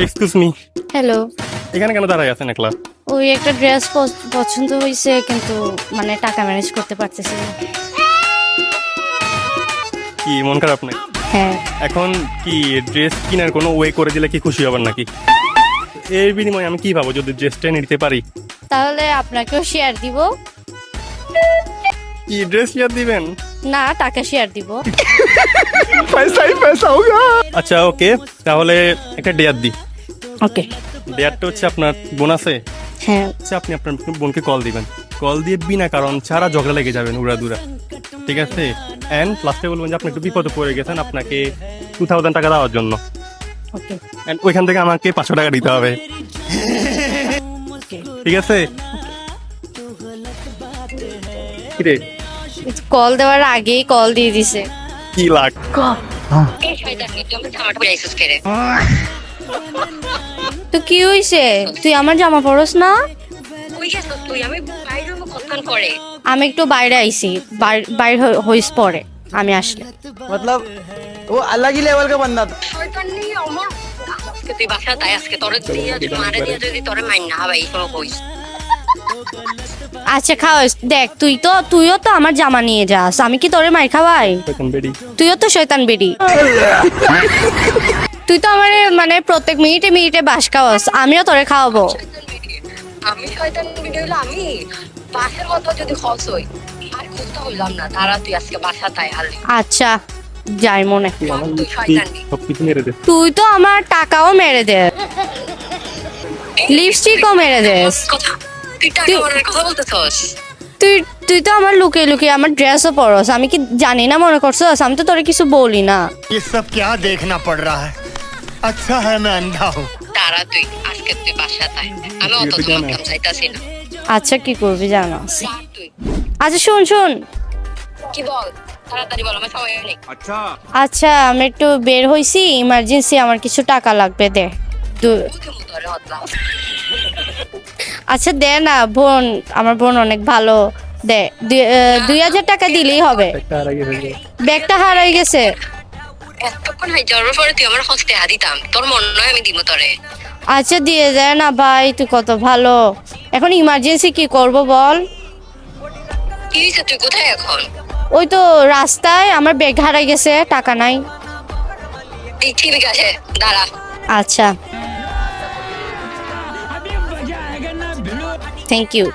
Excuse me, hello. এখানে কেন দাঁড়ায় আছেন একলা? ওই একটা ড্রেস পছন্দ হয়েছে, কিন্তু মানে টাকা ম্যানেজ করতে পারতেছি না। কি মন খারাপ নাকি? হ্যাঁ। এখন কি ড্রেস কিনার কোনো ওয়ে করে দিলে কি খুশি হবেন নাকি? এর বিনিময়ে আমি কি পাবো যদি ড্রেসটা নিতে পারি? তাহলে আপনাকেও শেয়ার দিব। কি ড্রেস শেয়ার দিবেন? না, টাকা শেয়ার দিব। পয়সাই পয়সা হোগা। আচ্ছা ওকে, তাহলে একটা ডেয়ার দি। ওকে। ডেয়ারটা হচ্ছে আপনার বোন আছে, হ্যাঁ। আচ্ছা আপনি আপনার বোনকে কল দিবেন। কল দিয়ে বিনা কারণ ছাড়া ঝগড়া লেগে যাবেন উড়াদুরা, ঠিক আছে? অ্যান্ড লাস্টে বলবেন যে আপনি একটু বিপদে পড়ে গেছেন, আপনাকে 2000 টাকা দেওয়ার জন্য। ওকে। অ্যান্ড ওইখান থেকে আমাকে 500 টাকা দিতে হবে, ঠিক আছে? কিরে কল দেওয়ার আগেই কল দিয়ে দিছে। কি লাগ? তো কি হইছে? তুই আমার জামা পরস না? আমি একটু বাইরে আইছি, বাইরে হইস পরে আমি আসলে। मतलब वो अलग ही लेवल का बंदा था। তুই বাসা তাই আজকে তোরে দিয়ে মারে দিয়ে যদি তোরে মাইন না হবে এই সব কইস। আচ্ছা খাওয়াস, দেখ তুইও তো আমার জামা নিয়ে যাস, আমি কি তোরে মার খাওয়াই? এখন বেডি তুইও তো শয়তান বেডি। তুই তো আমার মানে প্রত্যেক মিনিটে মিনিটে বাস খাওয়াস, আমিও তোরে খাওয়াবো। আমি শয়তান ভিডিও হইলো আমি বাসের মতো যদি খস হই আর খুঁজতে হইলাম না তারা তুই আজকে বাসা তাই হারলি। আচ্ছা যাই মনে। তুই শয়তান সব কিছু মেরে দে। তুই তো আমার টাকাও মেরে দে, লিপস্টিকও মেরে দেস। কথা তুই টাকা মারার কথা বলতেছস? তুই তো আমার লুকিয়ে লুকিয়ে আমার ড্রেসও পরস, আমি কি জানি না মনে করছস? আমি তো তোরে কিছু বলি না। ये सब क्या देखना पड़ रहा है? अच्छा है मैं अंधा हूँ। তারা তুই আজকে তুই বাসা তাই আমি অত তোমার কাম চাইতাছি না। আচ্ছা কি করবি জানো? যা তুই। আচ্ছা শোন কি বল তাড়াতাড়ি বল আমার সময় নেই। আচ্ছা আমি একটু বের হইছি, ইমার্জেন্সি, আমার কিছু টাকা লাগবে, দে। মুখে মুখ ধরে হতলাম। আচ্ছা দে না, আমার বোন অনেক ভালো, দে 2000 টাকা দিলেই হবে। ব্যাগটা হারাই গেছে। এতক্ষণ হাই যাওয়ার পরে তুই আমার হস্তে হাত দিতাম, তোর মন নয় আমি দিব তোরে। আচ্ছা দিয়ে যায় না ভাই, তুই কত ভালো। এখন ইমার্জেন্সি কি করব বল? কি হয়েছে তুই কোথায় এখন? ওই তো রাস্তায়, আমার ব্যাগ হারাই গেছে, টাকা নাই। এই ঠিক আছে দাঁড়া। আচ্ছা থ্যাংক ইউ।